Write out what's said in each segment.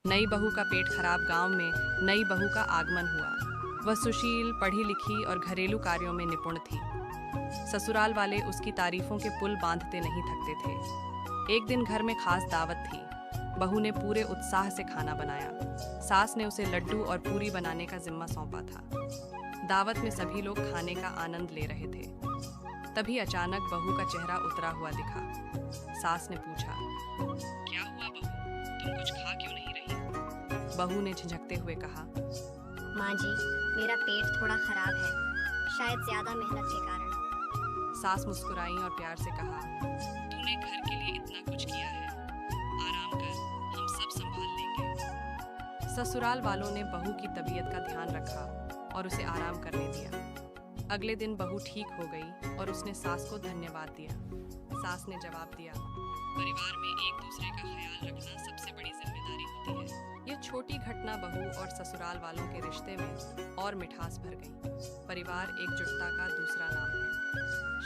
नई बहू का पेट खराब गांव में नई बहू का आगमन हुआ। वह सुशील, पढ़ी लिखी और घरेलू कार्यों में निपुण थी। ससुराल वाले उसकी तारीफों के पुल बांधते नहीं थकते थे। एक दिन घर में खास दावत थी। बहू ने पूरे उत्साह से खाना बनाया। सास ने उसे लड्डू और पूरी बनाने का जिम्मा सौंपा था। दावत में सभी लोग खाने का आनंद ले रहे थे। तभी अचानक बहू का चेहरा उतरा हुआ दिखा। सास ने पूछा, क्या हुआ बहू, तुम कुछ खा क्यों नहीं रही? बहू ने झिझकते हुए कहा, माँ जी, मेरा पेट थोड़ा खराब है, शायद ज्यादा मेहनत के कारण। सास मुस्कुराई और प्यार से कहा, तूने घर के लिए इतना कुछ किया है, आराम कर, हम सब संभाल लेंगे। ससुराल वालों ने बहू की तबीयत का ध्यान रखा और उसे आराम करने दिया। अगले दिन बहू ठीक हो गई और उसने सास को धन्यवाद दिया। सास ने जवाब दिया, परिवार में एक दूसरे का ख्याल रखना सबसे बड़ी जिम्मेदारी होती है। यह छोटी घटना बहू और ससुराल वालों के रिश्ते में और मिठास भर गई। परिवार एकजुटता का दूसरा नाम है।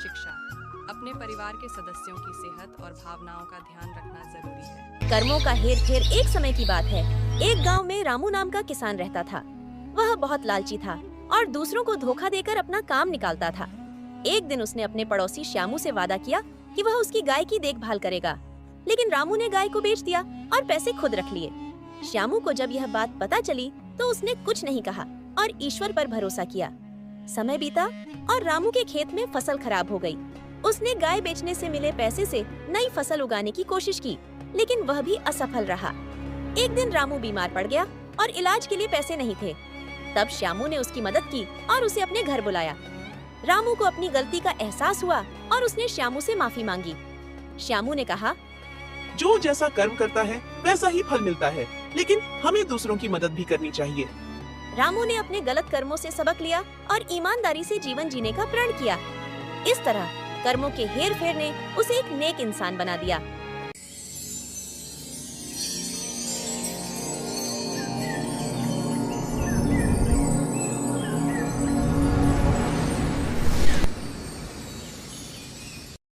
शिक्षा, अपने परिवार के सदस्यों की सेहत और भावनाओं का ध्यान रखना जरूरी है। कर्मों का हेर फेर एक समय की बात है। एक गांव में रामू नाम का किसान रहता था। वह बहुत लालची था और दूसरों को धोखा देकर अपना काम निकालता था। एक दिन उसने अपने पड़ोसी श्यामू से वादा किया कि वह उसकी गाय की देखभाल करेगा, लेकिन रामू ने गाय को बेच दिया और पैसे खुद रख लिए। श्यामू को जब यह बात पता चली तो उसने कुछ नहीं कहा और ईश्वर पर भरोसा किया। समय बीता और रामू के खेत में फसल खराब हो गई। उसने गाय बेचने से मिले पैसे से नई फसल उगाने की कोशिश की, लेकिन वह भी असफल रहा। एक दिन रामू बीमार पड़ गया और इलाज के लिए पैसे नहीं थे। तब श्यामू ने उसकी मदद की और उसे अपने घर बुलाया। रामू को अपनी गलती का एहसास हुआ और उसने श्यामू से माफी मांगी। श्यामू ने कहा, जो जैसा कर्म करता है वैसा ही फल मिलता है, लेकिन हमें दूसरों की मदद भी करनी चाहिए। रामू ने अपने गलत कर्मों से सबक लिया और ईमानदारी से जीवन जीने का प्रण किया। इस तरह कर्मों के हेर फेर ने उसे एक नेक इंसान बना दिया।